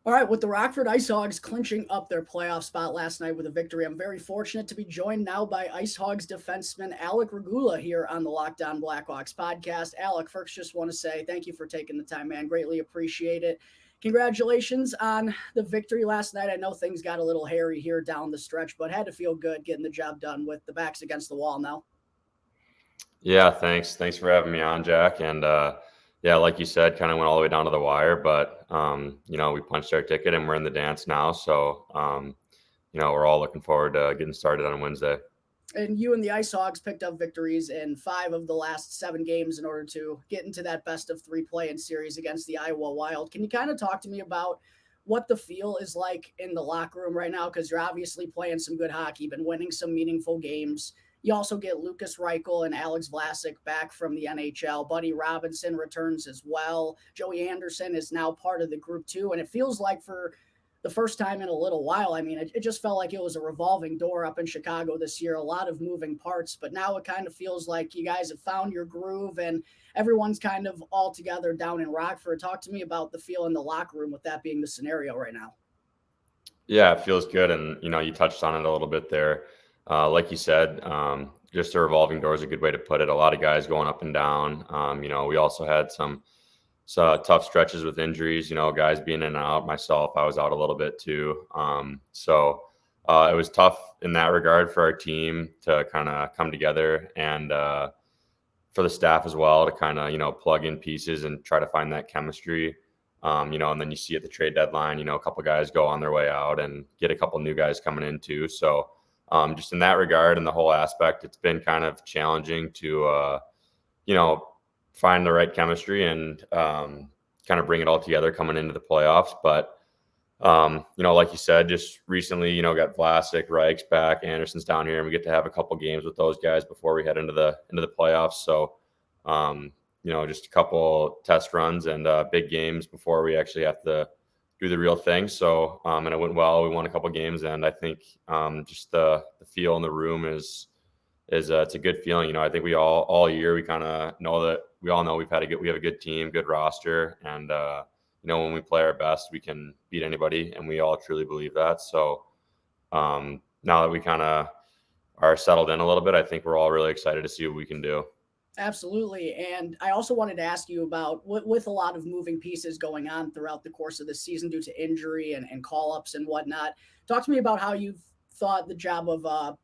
All right, with the Rockford IceHogs clinching up their playoff spot last night with a victory, I'm very fortunate to be joined now by IceHogs defenseman Alec Regula here on the Locked On Blackhawks podcast. Alec, first, just want to say thank you for taking the time, man. Greatly appreciate it. Congratulations on the victory last night. I know things got a little hairy here down the stretch, but had to feel good getting the job done with the backs against the wall now. Yeah, thanks. Thanks for having me on, Jack. And yeah, like you said, kind of went all the way down to the wire, but we punched our ticket and we're in the dance now. So we're all looking forward to getting started on Wednesday. And you and the Ice Hogs picked up victories in 5 of the last 7 games in order to get into that best of 3 play-in series against the Iowa Wild. Can you kind of talk to me about what the feel is like in the locker room right now? Because you're obviously playing some good hockey, been winning some meaningful games. You also get Lucas Reichel and Alex Vlasic back from the NHL. Buddy Robinson returns as well. Joey Anderson is now part of the group too. And it feels like for the first time in a little while. I mean, it just felt like it was a revolving door up in Chicago this year, a lot of moving parts, but now it kind of feels like you guys have found your groove and everyone's kind of all together down in Rockford. Talk to me about the feel in the locker room with that being the scenario right now. Yeah, it feels good. And, you touched on it a little bit there. Like you said, just a revolving door is a good way to put it. A lot of guys going up and down. We also had some tough stretches with injuries, guys being in and out. Myself, I was out a little bit too. It was tough in that regard for our team to kind of come together and for the staff as well to kind of, plug in pieces and try to find that chemistry. And then you see at the trade deadline, a couple guys go on their way out and get a couple new guys coming in too. So just in that regard and the whole aspect, it's been kind of challenging to, find the right chemistry and kind of bring it all together coming into the playoffs. But, like you said, just recently, got Vlasic, Reich's back, Anderson's down here, and we get to have a couple games with those guys before we head into the playoffs. So, just a couple test runs and big games before we actually have to do the real thing. So, and it went well. We won a couple games, and I think just the feel in the room is it's a good feeling. I think we all year we kind of know that we all know we have a good team, good roster, and when we play our best, we can beat anybody, and we all truly believe that. So now that we kind of are settled in a little bit, I think we're all really excited to see what we can do. Absolutely. And I also wanted to ask you about with a lot of moving pieces going on throughout the course of the season due to injury and call ups and whatnot. Talk to me about how you've thought the job of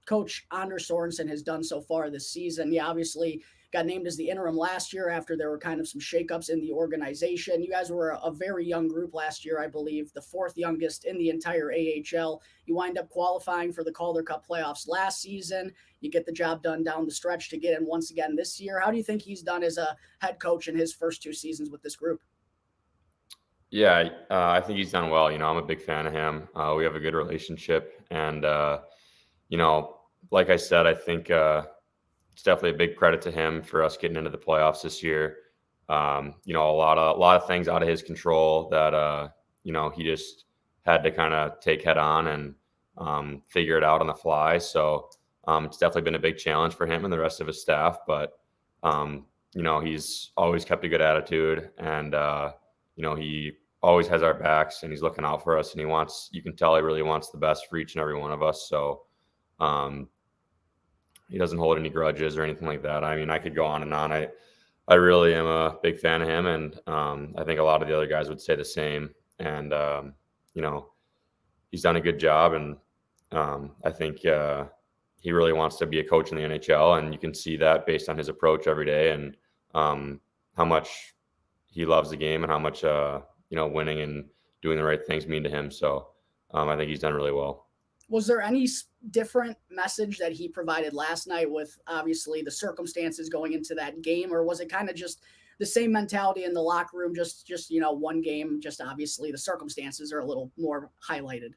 Coach Anders Sorensen has done so far this season. He obviously got named as the interim last year after there were kind of some shakeups in the organization. You guys were a very young group last year, I believe, the 4th youngest in the entire AHL. You wind up qualifying for the Calder Cup playoffs last season. You get the job done down the stretch to get in once again this year. How do you think he's done as a head coach in his first 2 seasons with this group? Yeah, I think he's done well. I'm a big fan of him. We have a good relationship, and like I said, I think it's definitely a big credit to him for us getting into the playoffs this year. A lot of things out of his control that he just had to kind of take head on and figure it out on the fly. So it's definitely been a big challenge for him and the rest of his staff. But he's always kept a good attitude, and he always has our backs, and he's looking out for us, and you can tell he really wants the best for each and every one of us. So he doesn't hold any grudges or anything like that. I mean, I could go on and on. I really am a big fan of him, and I think a lot of the other guys would say the same. And he's done a good job, and I think he really wants to be a coach in the NHL, and you can see that based on his approach every day and how much he loves the game and how much winning and doing the right things mean to him. So I think he's done really well. Was there any different message that he provided last night with obviously the circumstances going into that game, or was it kind of just the same mentality in the locker room, just one game, just obviously the circumstances are a little more highlighted?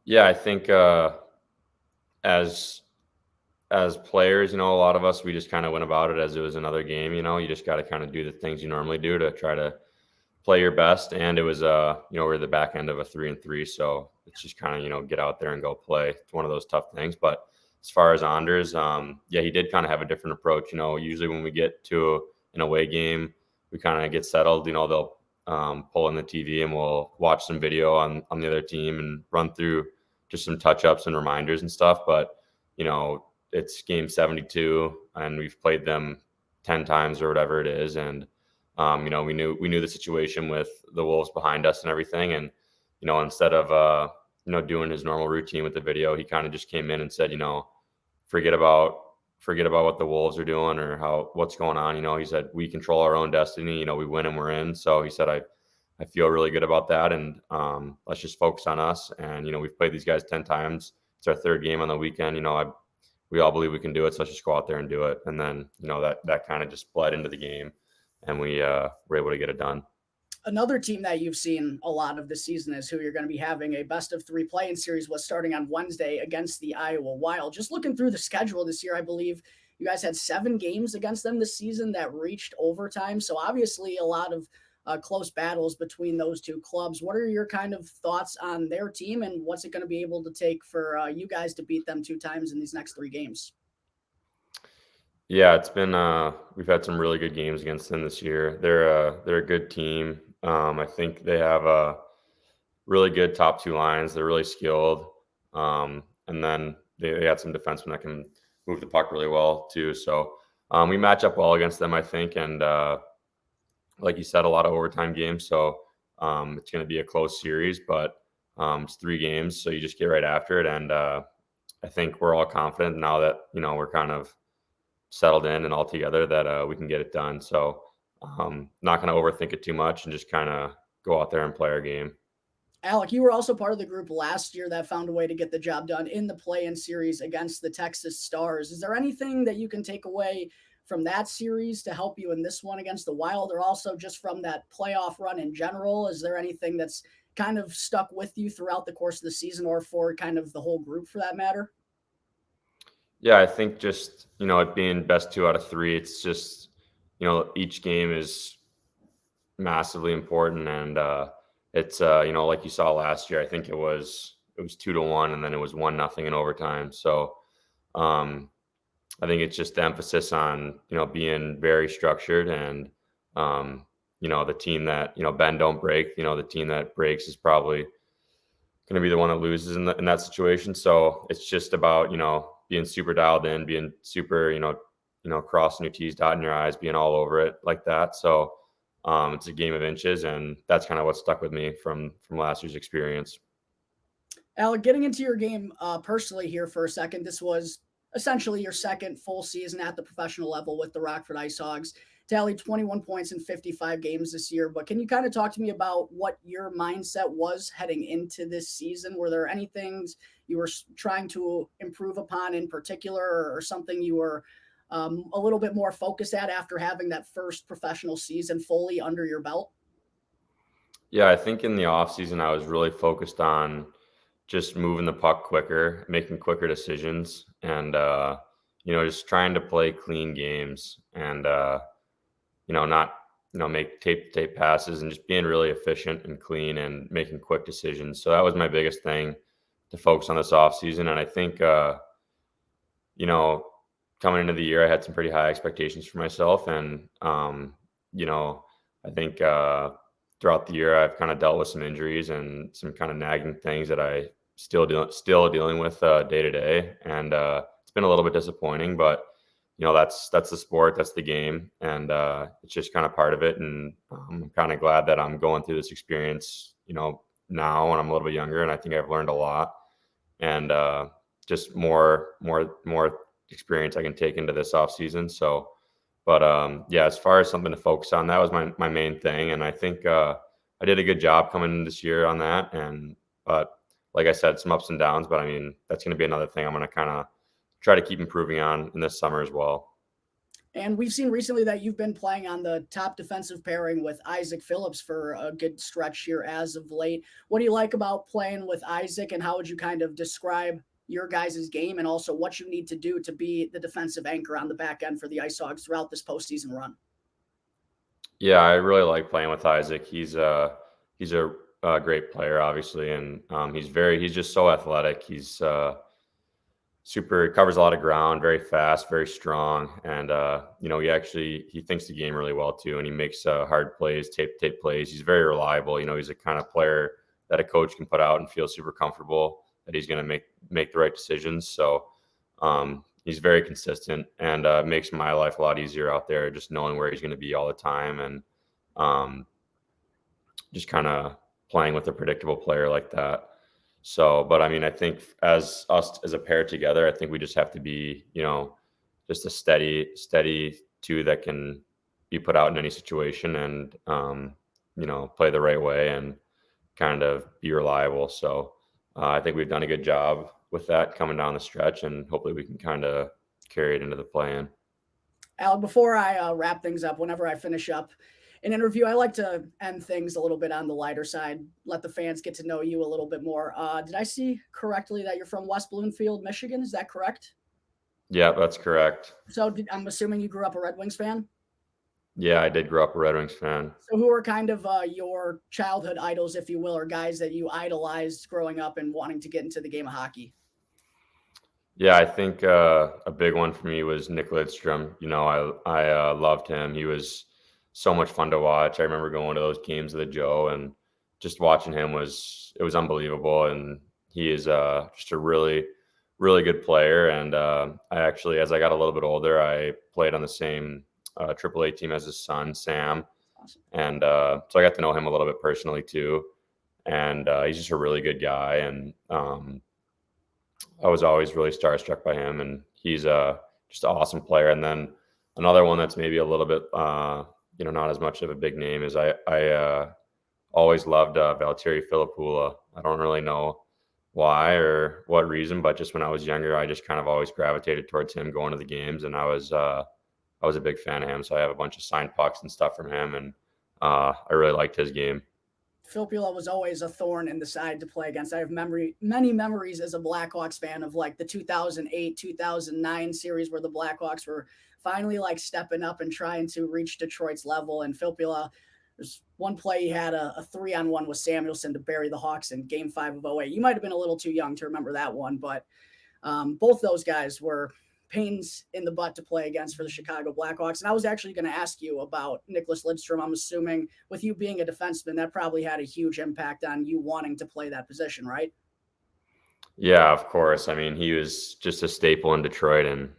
Yeah, I think as players, a lot of us, we just kind of went about it as it was another game. You just got to kind of do the things you normally do to try to play your best. And it was, we're the back end of a 3-3. So it's just kind of, get out there and go play. It's one of those tough things. But as far as Anders, he did kind of have a different approach. Usually when we get to an away game, we kind of get settled. They'll pull in the TV and we'll watch some video on the other team and run through just some touch ups and reminders and stuff. But it's game 72 and we've played them 10 times or whatever it is, and we knew the situation with the Wolves behind us and everything, and instead of doing his normal routine with the video, he kind of just came in and said, forget about what the Wolves are doing or what's going on. He said, we control our own destiny. We win and we're in. So he said, I feel really good about that. And let's just focus on us. And, we've played these guys 10 times. It's our third game on the weekend. We all believe we can do it. So let's just go out there and do it. And then, that kind of just bled into the game, and we were able to get it done. Another team that you've seen a lot of this season is who you're going to be having a best of three play-in series was starting on Wednesday against the Iowa Wild. Just looking through the schedule this year, I believe you guys had 7 games against them this season that reached overtime. So obviously a lot of close battles between those two clubs. What are your kind of thoughts on their team, and what's it going to be able to take for you guys to beat them 2 times in these next 3 games? Yeah, it's been we've had some really good games against them this year. They're a good team. I think they have a really good top 2 lines. They're really skilled. And then they had some defensemen that can move the puck really well too. So we match up well against them, I think. And like you said, a lot of overtime games. So it's going to be a close series, but it's 3 games. So you just get right after it. And I think we're all confident now that, we're kind of settled in and all together that we can get it done. So not going to overthink it too much and just kind of go out there and play our game. Alec, you were also part of the group last year that found a way to get the job done in the play-in series against the Texas Stars. Is there anything that you can take away from that series to help you in this one against the Wild, or also just from that playoff run in general? Is there anything that's kind of stuck with you throughout the course of the season, or for kind of the whole group for that matter? Yeah, I think just, it being best 2 out of 3, it's just, each game is massively important. And it's, like you saw last year, I think it was 2-1 and then it was 1-0 in overtime. So I think it's just the emphasis on, being very structured and, the team that, bend don't break, the team that breaks is probably going to be the one that loses in that situation. So it's just about, being super dialed in, being super, crossing your T's, dotting your I's, being all over it like that. So it's a game of inches, and that's kind of what stuck with me from last year's experience. Alec, getting into your game personally here for a second, this was essentially your second full season at the professional level with the Rockford IceHogs. Tallied 21 points in 55 games this year. But can you kind of talk to me about what your mindset was heading into this season? Were there any things you were trying to improve upon in particular, or something you were a little bit more focused at after having that first professional season fully under your belt? Yeah, I think in the off season I was really focused on just moving the puck quicker, making quicker decisions, and just trying to play clean games and not make tape passes, and just being really efficient and clean and making quick decisions. So that was my biggest thing to focus on this off season. And I think you know coming into the year, I had some pretty high expectations for myself, and I think throughout the year I've kind of dealt with some injuries and some kind of nagging things that I still dealing with day to day, and it's been a little bit disappointing, but that's the sport, that's the game, and it's just kind of part of it. And I'm kind of glad that I'm going through this experience, now when I'm a little bit younger, and I think I've learned a lot, and just more experience I can take into this off season. So, but yeah, as far as something to focus on, that was my main thing, and I think I did a good job coming in this year on that. And but like I said, some ups and downs, but I mean that's going to be another thing I'm going to kind of try to keep improving on in this summer as well. And we've seen recently that you've been playing on the top defensive pairing with Isaac Phillips for a good stretch here as of late. What do you like about playing with Isaac, and how would you kind of describe your guys' game, and also what you need to do to be the defensive anchor on the back end for the IceHogs throughout this postseason run? Yeah, I really like playing with Isaac. He's a great player, obviously, and he's just so athletic. covers a lot of ground, very fast, very strong. And, he thinks the game really well too. And he makes hard plays, tape plays. He's very reliable. He's a kind of player that a coach can put out and feel super comfortable that he's going to make the right decisions. So, he's very consistent and makes my life a lot easier out there, just knowing where he's going to be all the time. And, just kind of playing with a predictable player like that. So, but I mean, I think as us as a pair together, I think we just have to be, just a steady two that can be put out in any situation and, play the right way and kind of be reliable. So, I think we've done a good job with that coming down the stretch, and hopefully we can kind of carry it into the play-in. Alec, before I wrap things up, whenever I finish up an interview, I like to end things a little bit on the lighter side, let the fans get to know you a little bit more. Did I see correctly that you're from West Bloomfield, Michigan? Is that correct? Yeah, that's correct. So I'm assuming you grew up a Red Wings fan? Yeah, I did grow up a Red Wings fan. So who are kind of your childhood idols, if you will, or guys that you idolized growing up and wanting to get into the game of hockey? Yeah, I think a big one for me was Nick Lidstrom. I loved him. He was so much fun to watch. I remember going to those games of the Joe and just watching him was unbelievable. And he is just a really, really good player. And I actually, as I got a little bit older, I played on the same AAA team as his son, Sam. Awesome. And so I got to know him a little bit personally too. And he's just a really good guy. And I was always really starstruck by him, and he's just an awesome player. And then another one that's maybe a little bit, not as much of a big name is I always loved Valtteri Filipula. I don't really know why or what reason, but just when I was younger, I just kind of always gravitated towards him going to the games, and I was a big fan of him. So I have a bunch of signed pucks and stuff from him, and I really liked his game. Filipula was always a thorn in the side to play against. I have many memories as a Blackhawks fan of like the 2008, 2009 series where the Blackhawks were finally like stepping up and trying to reach Detroit's level. And Filipula, there's one play he had a 3-on-1 with Samuelson to bury the Hawks in Game 5 of '08. You might have been a little too young to remember that one, but both those guys were pains in the butt to play against for the Chicago Blackhawks. And I was actually going to ask you about Nicholas Lidstrom. I'm assuming with you being a defenseman, that probably had a huge impact on you wanting to play that position, right? Yeah, of course. I mean, he was just a staple in Detroit, and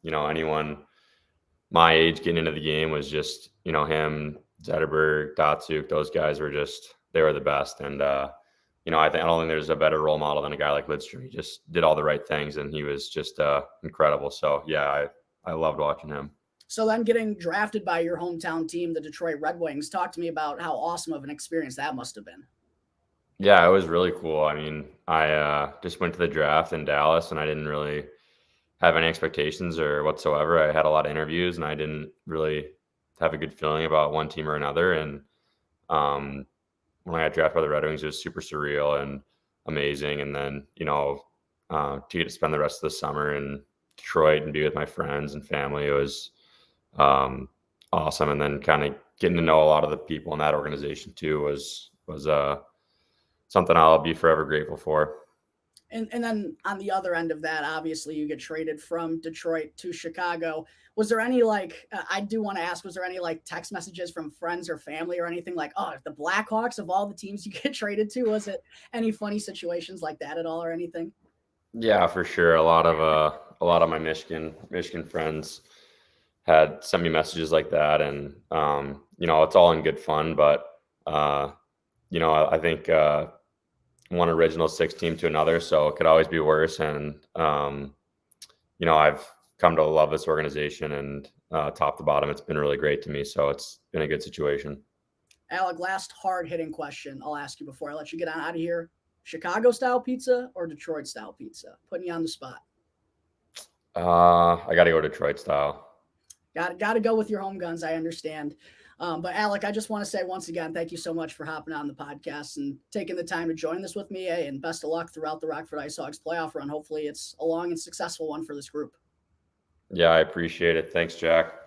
anyone my age getting into the game was just him, Zetterberg, Datsuk. Those guys were they were the best, and I don't think there's a better role model than a guy like Lidstrom. He just did all the right things, and he was just incredible. So yeah, I loved watching him. So then getting drafted by your hometown team, the Detroit Red Wings, talk to me about how awesome of an experience that must have been. Yeah, it was really cool. I mean, I just went to the draft in Dallas, and I didn't really have any expectations or whatsoever. I had a lot of interviews, and I didn't really have a good feeling about one team or another. And when I got drafted by the Red Wings, it was super surreal and amazing. And then, to get to spend the rest of the summer in Detroit and be with my friends and family, it was awesome. And then kind of getting to know a lot of the people in that organization too was something I'll be forever grateful for. And then on the other end of that, obviously you get traded from Detroit to Chicago. Was there any I do want to ask, was there any text messages from friends or family or anything like, oh, the Blackhawks of all the teams you get traded to? Was it any funny situations like that at all or anything? Yeah, for sure. A lot of my Michigan friends had sent me messages like that, and it's all in good fun. But I think one original six team to another, so it could always be worse. And I've come to love this organization, and top to bottom, it's been really great to me. So it's been a good situation. Alec, last hard-hitting question I'll ask you before I let you get on out of here. Chicago-style pizza or Detroit-style pizza? Putting you on the spot. I got to go Detroit style. Got to go with your home guns, I understand. But Alec, I just want to say once again, thank you so much for hopping on the podcast and taking the time to join this with me. And best of luck throughout the Rockford IceHogs playoff run. Hopefully it's a long and successful one for this group. Yeah, I appreciate it. Thanks, Jack.